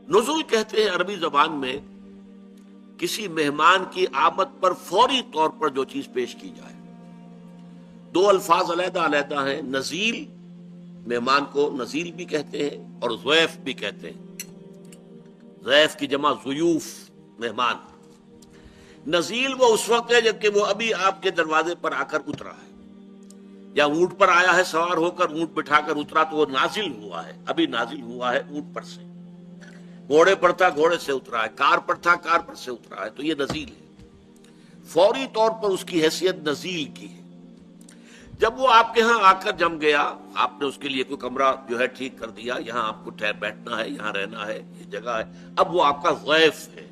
نزول کہتے ہیں عربی زبان میں کسی مہمان کی آمد پر فوری طور پر جو چیز پیش کی جائے. دو الفاظ علیحدہ علیحدہ ہیں. نزیل، مہمان کو نزیل بھی کہتے ہیں اور ضیف بھی کہتے ہیں. ضیف کی جمع ضیوف، مہمان. نزیل وہ اس وقت ہے جبکہ وہ ابھی آپ کے دروازے پر آ کر اترا ہے، یا اونٹ پر آیا ہے سوار ہو کر، اونٹ بٹھا کر اترا تو وہ نازل ہوا ہے، ابھی نازل ہوا ہے اونٹ پر سے. گھوڑے پر تھا، گھوڑے سے اترا ہے. کار پر تھا، کار پر سے اترا ہے. تو یہ نزیل ہے. فوری طور پر اس کی حیثیت نزیل کی ہے. جب وہ آپ کے ہاں آ کر جم گیا، آپ نے اس کے لیے کوئی کمرہ جو ہے ٹھیک کر دیا، یہاں آپ کو بیٹھنا ہے، یہاں رہنا ہے، یہ جگہ ہے، اب وہ آپ کا ضیف ہے.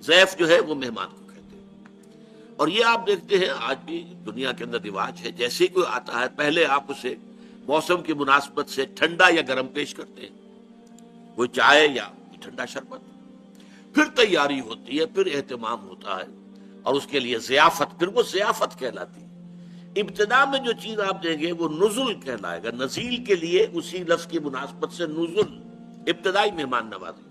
ضیف جو ہے وہ مہمان کو کہتے ہیں. اور یہ آپ دیکھتے ہیں آج بھی دنیا کے اندر رواج ہے، جیسے کوئی آتا ہے پہلے آپ اسے موسم کی مناسبت سے ٹھنڈا یا گرم پیش کرتے ہیں، کوئی چائے یا ٹھنڈا شربت. پھر تیاری ہوتی ہے، پھر اہتمام ہوتا ہے، اور اس کے لیے ضیافت، پھر وہ ضیافت کہلاتی ہے. ابتدا میں جو چیز آپ دیں گے وہ نزل کہلائے گا. نزیل کے لیے اسی لفظ کی مناسبت سے نزل، ابتدائی مہمان نوازی.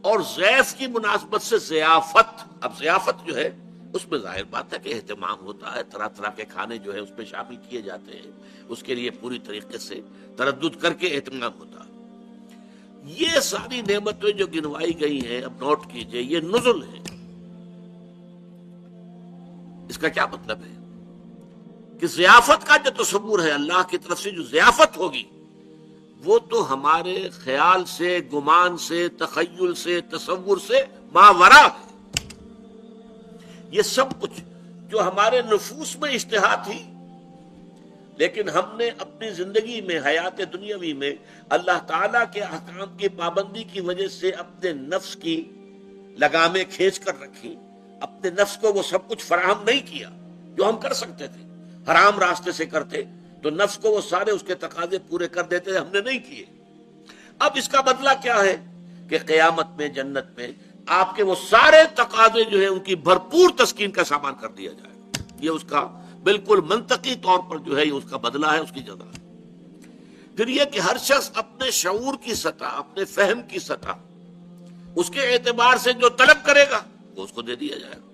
اور ضیف کی مناسبت سے ضیافت. اب ضیافت جو ہے اس میں ظاہر بات ہے کہ اہتمام ہوتا ہے، طرح طرح کے کھانے جو ہے اس میں شامل کیے جاتے ہیں، اس کے لیے پوری طریقے سے تردد کر کے اہتمام ہوتا ہے. یہ ساری نعمتیں جو گنوائی گئی ہیں، اب نوٹ کیجئے، یہ نزل ہے. اس کا کیا مطلب ہے کہ ضیافت کا جو تصور ہے اللہ کی طرف سے جو ضیافت ہوگی، وہ تو ہمارے خیال سے، گمان سے، تخیل سے، تصور سے ماورا ہے. یہ سب کچھ جو ہمارے نفوس میں اشتہا تھی، لیکن ہم نے اپنی زندگی میں، حیات دنیاوی میں اللہ تعالیٰ کے احکام کی پابندی کی وجہ سے اپنے نفس کی لگامیں کھینچ کر رکھی. اپنے نفس کو وہ سب کچھ فراہم نہیں کیا جو ہم کر سکتے تھے. حرام راستے سے کرتے تو نفس کو وہ سارے اس کے تقاضے پورے کر دیتے، ہم نے نہیں کیے. اب اس کا بدلہ کیا ہے کہ قیامت میں، جنت میں آپ کے وہ سارے تقاضے جو ہیں ان کی بھرپور تسکین کا سامان کر دیا جائے. یہ اس کا بالکل منطقی طور پر جو ہے یہ اس کا بدلہ ہے، اس کی جزا ہے. پھر یہ کہ ہر شخص اپنے شعور کی سطح، اپنے فہم کی سطح، اس کے اعتبار سے جو طلب کرے گا وہ اس کو دے دیا جائے گا.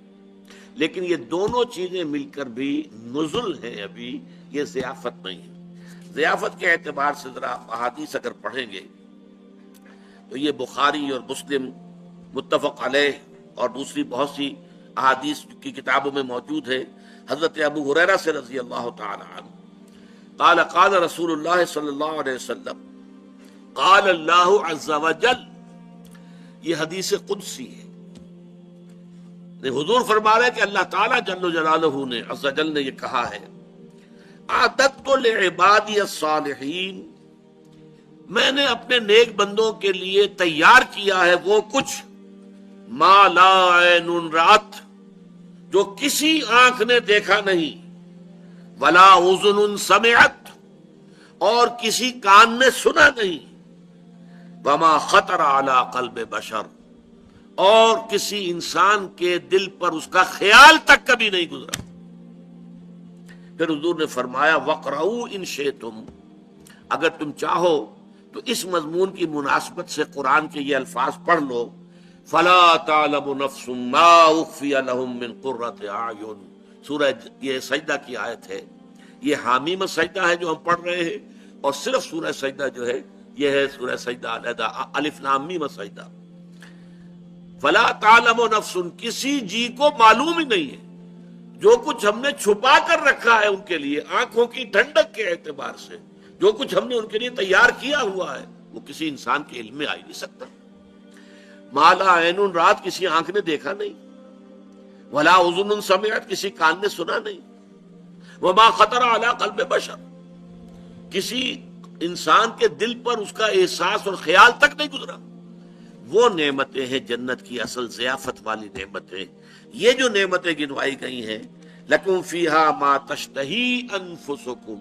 لیکن یہ دونوں چیزیں مل کر بھی نزل ہیں، ابھی یہ ضیافت نہیں ہے. ضیافت کے اعتبار سے ذرا احادیث اگر پڑھیں گے تو یہ بخاری اور مسلم متفق علیہ اور دوسری بہت سی احادیث کی کتابوں میں موجود ہے. حضرت ابو ہریرہ سے رضی اللہ تعالی عنہ قال قال رسول اللہ صلی اللہ علیہ وسلم قال اللہ عز وجل. یہ حدیث قدسی ہے. حضور فرما رہے کہ اللہ تعالیٰ جل جلالہ نے، عز جل نے یہ کہا ہے، اعددت لعبادی الصالحین، میں نے اپنے نیک بندوں کے لیے تیار کیا ہے وہ کچھ، ما لا عین رأت، جو کسی آنکھ نے دیکھا نہیں، ولا اذن سمعت، اور کسی کان نے سنا نہیں، وما خطر علی قلب بشر، اور کسی انسان کے دل پر اس کا خیال تک کبھی نہیں گزرا. پھر حضور نے فرمایا وَقْرَؤُوا إِن شِئْتُمْ، اگر تم چاہو تو اس مضمون کی مناسبت سے قرآن کے یہ الفاظ پڑھ لو، فَلَا تَعْلَمُ نَفْسٌ مَا أُخْفِيَ لَهُم مِّن قُرَّةِ أَعْيُنٍ. سورہ یہ سجدہ کی آیت ہے، یہ حامیم سجدہ ہے جو ہم پڑھ رہے ہیں، اور صرف سورہ سجدہ جو ہے یہ ہے سورہ سجدہ علیحدہ، الف لام میم سجدہ. فلا تعلم نفس، کسی جی کو معلوم ہی نہیں ہے جو کچھ ہم نے چھپا کر رکھا ہے ان کے لیے، آنکھوں کی ٹھنڈک کے اعتبار سے جو کچھ ہم نے ان کے لیے تیار کیا ہوا ہے وہ کسی انسان کے علم میں آ ہی نہیں سکتا. ما لا عین رات، کسی آنکھ نے دیکھا نہیں، ولا اذن سمعت، کسی کان نے سنا نہیں، وما خطر علی قلب بشر، کسی انسان کے دل پر اس کا احساس اور خیال تک نہیں گزرا. وہ نعمتیں ہیں جنت کی اصل ضیافت والی نعمتیں. یہ جو نعمتیں گنوائی گئی ہیں، لکم فیہا ما تشتہی انفسکم،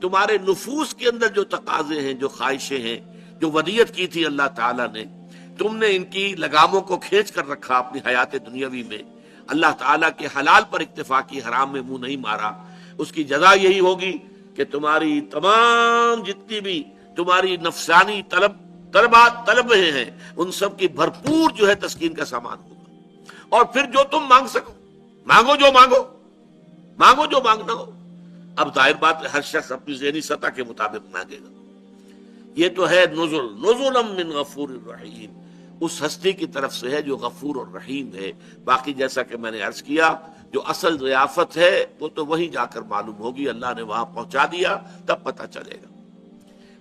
تمہارے نفوس کے اندر جو تقاضے ہیں، جو خواہشیں ہیں، جو ودیت کی تھی اللہ تعالیٰ نے، تم نے ان کی لگاموں کو کھینچ کر رکھا اپنی حیات دنیاوی میں، اللہ تعالیٰ کے حلال پر اکتفا کی، حرام میں منہ نہیں مارا. اس کی جزا یہی ہوگی کہ تمہاری تمام جتنی بھی تمہاری نفسانی طلب طلبات طلب رہے ہیں، ان سب کی بھرپور جو ہے تسکین کا سامان ہوگا۔ اور پھر جو تم مانگ سکو، مانگو جو مانگو، مانگو جو مانگنا ہو۔ اب ظاہر بات ہے ہر شخص اپنی ذہنی سطح کے مطابق مانگے گا۔ یہ تو ہے نزل من غفور الرحیم، اس ہستی کی طرف سے ہے جو غفور اور رحیم ہے۔ باقی جیسا کہ میں نے عرض کیا، جو اصل ضیافت ہے وہ تو وہیں جا کر معلوم ہوگی، اللہ نے وہاں پہنچا دیا تب پتہ چلے گا۔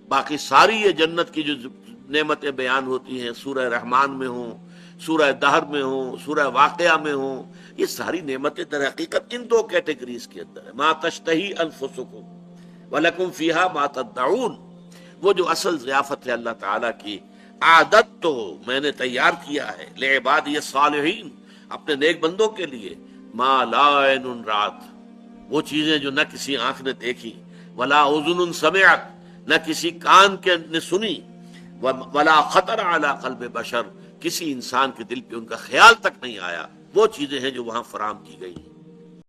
باقی ساری یہ جنت کی جو نعمتیں بیان ہوتی ہیں، سورہ رحمان میں ہوں، سورہ دہر میں ہوں، سورہ واقعہ میں ہوں، یہ ساری نعمتیں در حقیقت ان دو کیٹیگریز کے اندر ہے، ما تشتہی انفسکم وَلَكُمْ فِيهَا مَا تَدَّعُونَ۔ وہ جو اصل ضیافت ہے اللہ تعالیٰ کی، عادت تو میں نے تیار کیا ہے لعبادی الصالحین، اپنے نیک بندوں کے لیے، ما لا عین رات، وہ چیزیں جو نہ کسی آنکھ نے دیکھی، ولا اذن سمعت، نہ کسی کان کے نے سنی، ولا خطر علی قلب بشر، کسی انسان کے دل پہ ان کا خیال تک نہیں آیا، وہ چیزیں ہیں جو وہاں فراہم کی گئی ہیں۔